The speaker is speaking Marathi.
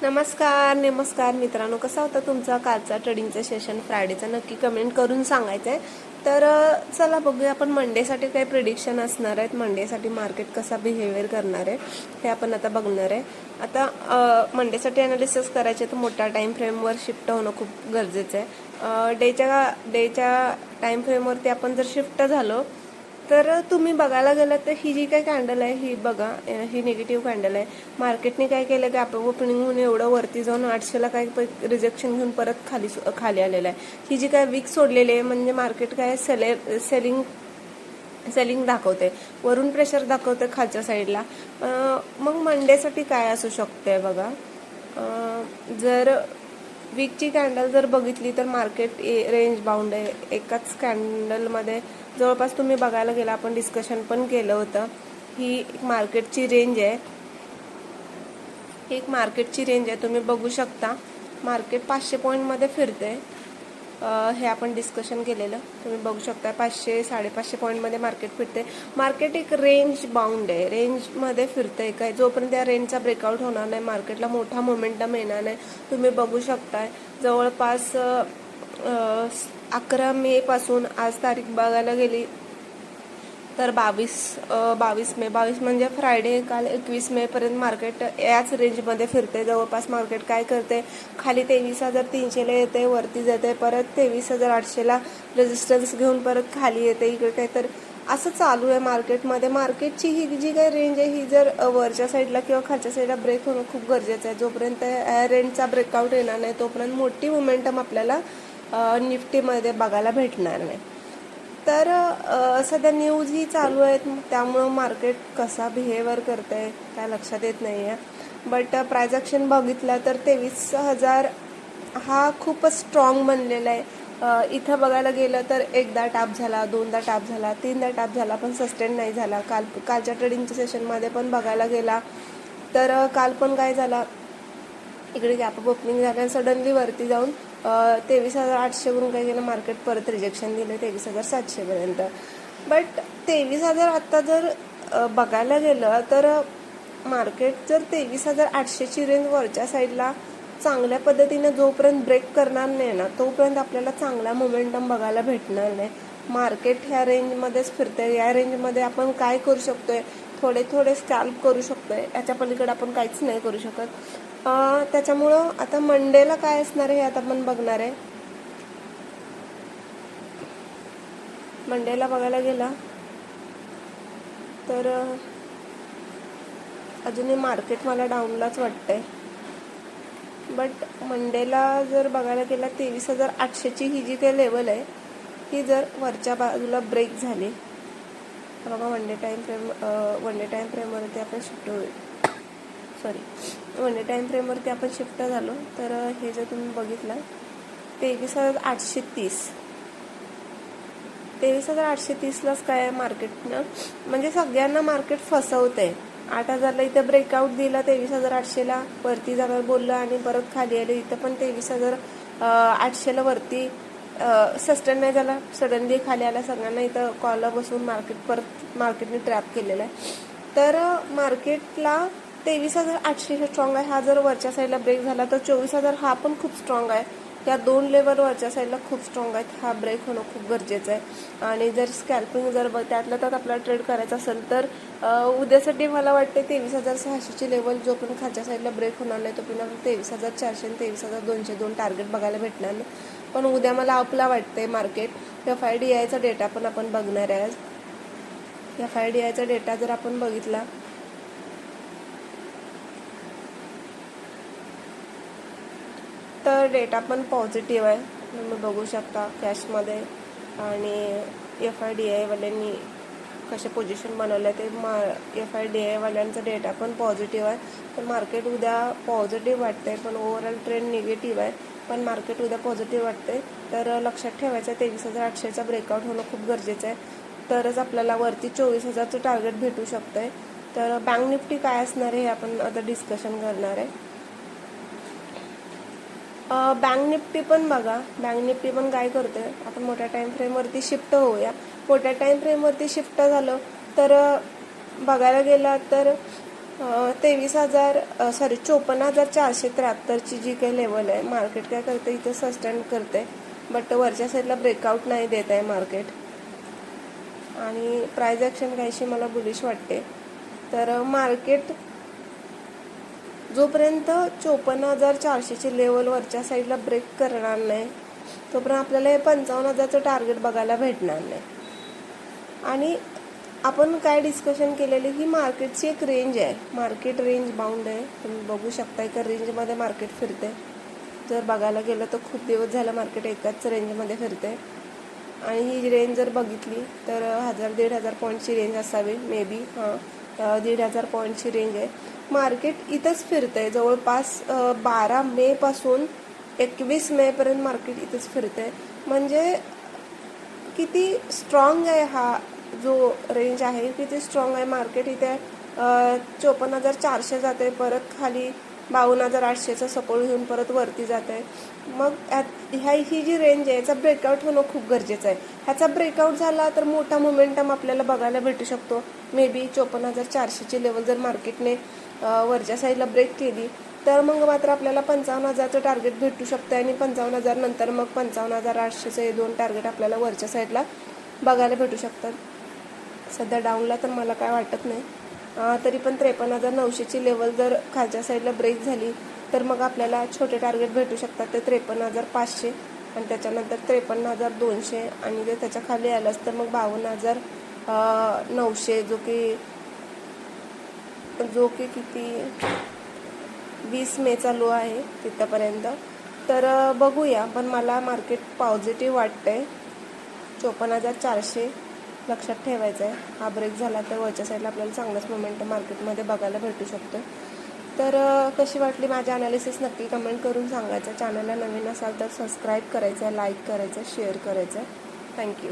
नमस्कार मित्रांनो, कसा होता तुमचा कालचा ट्रेडिंगचा सेशन फ्रायडेचा नक्की कमेंट करून सांगायचं आहे. तर चला बघूया आपण मंडेसाठी काय प्रिडिक्शन असणार आहेत, मंडेसाठी मार्केट कसा बिहेवियर करणार आहे हे आपण आता बघणार आहे. आता मंडेसाठी ॲनालिसिस करायचे तर मोठ्या टाईम फ्रेमवर शिफ्ट होणं खूप गरजेचं आहे. डेच्या टाईम फ्रेमवरती आपण जर शिफ्ट झालो तर तुम्ही बघायला गेलं तर ही जी काय कॅन्डल आहे ही बघा, ही निगेटिव्ह कॅन्डल आहे. मार्केटने काय केलं, गॅप ओपनिंग होऊन एवढं वरती जाऊन 800ला काय रिजेक्शन घेऊन परत खाली आलेलं आहे. ही जी काय वीक सोडलेली आहे म्हणजे मार्केट काय सेलिंग दाखवते, वरून प्रेशर दाखवते खालच्या साईडला. मग मंडेसाठी काय असू शकते बघा, जर वीकची कॅन्डल जर बघितली तर मार्केट रेंज बाउंड आहे. एकाच कॅन्डलमध्ये जवळपास तुम्ही बघायला गेला, आपण डिस्कशन पण केलं होतं, ही एक मार्केटची रेंज आहे. एक मार्केटची रेंज आहे, तुम्ही बघू शकता. मार्केट 500 पॉईंटमध्ये फिरते, हे आपण डिस्कशन केलेलं, तुम्ही बघू शकता. 500-550 पॉईंटमध्ये मार्केट फिरते. मार्केट एक रेंज बाउंड आहे, रेंजमध्ये फिरते काय. जोपर्यंत त्या रेंजचा ब्रेकआउट होणार नाही मार्केटला मोठा मोमेंटम येणार नाही. तुम्ही बघू शकताय जवळपास 11 मे पासून आज तारीख बघायला गेली तर 22 मे म्हणजे फ्रायडे, काल 21 मे पर्यंत मार्केट याच रेंजमध्ये फिरते. जवळपास मार्केट काय करते, खाली 23,300ला येते, वरती जाते, परत 23,800ला रेजिस्टन्स घेऊन परत खाली येते, इकडे काय. तर असं चालू आहे मार्केटमध्ये. मार्केटची ही जी काही रेंज आहे ही जर वरच्या साईडला किंवा खालच्या साईडला ब्रेक होणं खूप गरजेचं आहे. जोपर्यंत रेंजचा ब्रेकआउट येणार नाही तोपर्यंत मोठी मोमेंटम आपल्याला निफ्टीमध्ये बघायला भेटणार नाही. तर सध्या न्यूज ही चालू आहेत, त्यामुळं मार्केट कसा बिहेवियर करत आहे काय लक्षात येत नाही आहे. बट प्राइस ॲक्शन बघितला तर 23,000 हा खूपच स्ट्रॉंग बनलेला आहे. इथं बघायला गेलं तर एकदा टॅप झाला, दोनदा टॅप झाला, तीनदा टॅप झाला, पण सस्टेन नाही झाला. कालच्या ट्रेडिंगच्या सेशनमध्ये पण बघायला गेला तर काल पण काय झाला, इकडे गॅप ओपनिंग झालं आणि सडनली वरती जाऊन 23,800 वरून काय केलं, मार्केट परत रिजेक्शन दिलं 23,700 पर्यंत. बट 23,000 आत्ता जर बघायला गेलं तर मार्केट जर 23,800ची रेंज वरच्या साईडला चांगल्या पद्धतीने जोपर्यंत ब्रेक करणार नाही ना तोपर्यंत आपल्याला चांगला मोमेंटम बघायला भेटणार नाही. मार्केट ह्या रेंजमध्येच फिरते. या रेंजमध्ये आपण काय करू शकतोय, थोडे स्कॅल्प करू शकतोय, याच्या पलीकडे आपण काहीच नाही करू शकत. त्याच्यामुळं आता मंडेला काय असणार आहे हे आता आपण बघणार आहे. मंडेला बघायला गेला तर अजूनही मार्केट मला डाऊनलाच वाटतंय. बट मंडेला जर बघायला गेला 23,800ची ही जी काही लेवल आहे ही जर वरच्या बाजूला ब्रेक झाली, बघा वन डे टाईम फ्रेमवरती आपण शिफ्ट होईल, वन डे टाईम फ्रेमवरती आपण शिफ्ट झालो तर हे जर तुम्ही बघितलं 23,830लाच काय आहे मार्केटनं, म्हणजे सगळ्यांना मार्केट फसवते. 8,000ला इथं ब्रेकआउट दिला, 23,800ला वरती जाणार बोललं आणि परत खाली आले. इथं पण 23,800ला वरती सस्टेन नाही झाला, सडनली खाली आला. सगळ्यांना इथं कॉलला बसून मार्केटने ट्रॅप केलेलं आहे. तर मार्केटला 23,800 स्ट्रॉंग आहे. हा जर वरच्या साईडला ब्रेक झाला तर 24,000 हा पण खूप स्ट्रॉंग आहे. या दोन लेवल वरच्या साईडला खूप स्ट्रॉंग आहेत. हा ब्रेक होणं खूप गरजेचं आहे. आणि जर स्कॅल्पिंग जर त्यातल्या त्यात आपल्याला ट्रेड करायचा असेल तर उद्यासाठी मला वाटते 23,600ची लेवल जो पण खालच्या साईडला ब्रेक होणार नाही तो पण 23,400 आणि 23,200 दोन टार्गेट बघायला भेटणार नाही. पण उद्या मला आपला वाटते मार्केट FIDIचा डेटा पण आपण बघणार आहे. FIDIचा डेटा जर आपण बघितला तर डेटा पण पॉझिटिव्ह आहे, तुम्ही बघू शकता कॅशमध्ये. आणि FIDIवाल्यांनी कसे पोझिशन बनवलं ते FIDIवाल्यांचा डेटा पण पॉझिटिव्ह आहे. तर मार्केट उद्या पॉझिटिव्ह वाटते, पण ओव्हरऑल ट्रेंड निगेटिव्ह आहे. पण मार्केट उद्या पॉझिटिव्ह वाटते. तर लक्षात ठेवायचं 23,800चा ब्रेकआउट होणं खूप गरजेचं आहे, तरच आपल्याला वरती 24,000चं टार्गेट भेटू शकतं आहे. तर बँक निफ्टी काय असणार आहे हे आपण आता डिस्कशन करणार आहे. बँक निफ्टी पण बघा, बँक निफ्टी पण काय करते, आपण मोठ्या टाईम फ्रेमवरती शिफ्ट होऊया. मोठ्या टाईम फ्रेमवरती शिफ्ट झालं तर बघायला गेला तर सॉरी 54,473ची जी काही लेवल आहे, मार्केट काय करते इथे सस्टेन करते, बट वरच्या साईडला ब्रेकआउट नाही देत आहे मार्केट. आणि प्राइस ॲक्शन काहीशी मला बुलिश वाटते. तर मार्केट जोपर्यंत 54,400ची लेवल वरच्या साईडला ब्रेक करणार नाही तोपर्यंत आपल्याला हे 55,000चं टार्गेट बघायला भेटणार नाही. आणि आपण काय डिस्कशन केलेली, ही मार्केटची एक रेंज आहे, मार्केट रेंज बाउंड आहे. तुम्ही बघू शकता एका रेंजमध्ये मार्केट फिरते. जर बघायला गेलं तर खूप दिवस झालं मार्केट एकाच रेंजमध्ये फिरते. आणि ही रेंज जर बघितली तर 1,000-1,500 पॉईंटची रेंज असावी मे बी. 1,500 पॉईंटची रेंज आहे. मार्केट इथंच फिरते जवळपास 12 मेपासून 21 मेपर्यंत मार्केट इथंच फिरते. म्हणजे किती स्ट्रॉंग आहे हा जो रेंज आहे, किती स्ट्रॉंग आहे. मार्केट इथे 54,400 जाते, परत खाली 52,800चा सपोर्ट घेऊन परत वरती जाते. मग ही जी रेंज आहे याचा ब्रेकआउट होणं खूप गरजेचं आहे. ह्याचा ब्रेकआउट झाला तर मोठा मोमेंटम आपल्याला बघायला भेटू शकतो. मे बी 54,400ची लेवल जर मार्केटने वरच्या साईडला ब्रेक केली तर मग मात्र आपल्याला 55,000चं टार्गेट भेटू शकतं. आणि 55,000 नंतर मग 55,800चे हे दोन टार्गेट आपल्याला वरच्या साईडला बघायला भेटू शकतात. सध्या डाऊनला तर मला काय वाटत नाही. तरी पण 53,900ची लेवल जर खालच्या साईडला ब्रेक झाली तर मग आपल्याला छोटे टार्गेट भेटू शकतात. ते 53,500 आणि त्याच्यानंतर 53,200 आणि जर त्याच्या खाली आलंच तर मग 52,900 जो की किती 20 मेचा लो आहे तिथपर्यंत. तर बघूया, पण मला मार्केट पॉझिटिव्ह वाटतंय. 54,400 लक्षात ठेवायचं आहे. हा ब्रेक झाला तर वरच्या साईडला आपल्याला चांगलंच मोमेंटम मार्केटमध्ये बघायला भेटू शकतो. तर कशी वाटली माझी ॲनालिसिस नक्की कमेंट करून सांगायचं. चॅनलला नवीन असाल तर सबस्क्राईब करायचं, लाईक करायचं, शेअर करायचं. थँक्यू.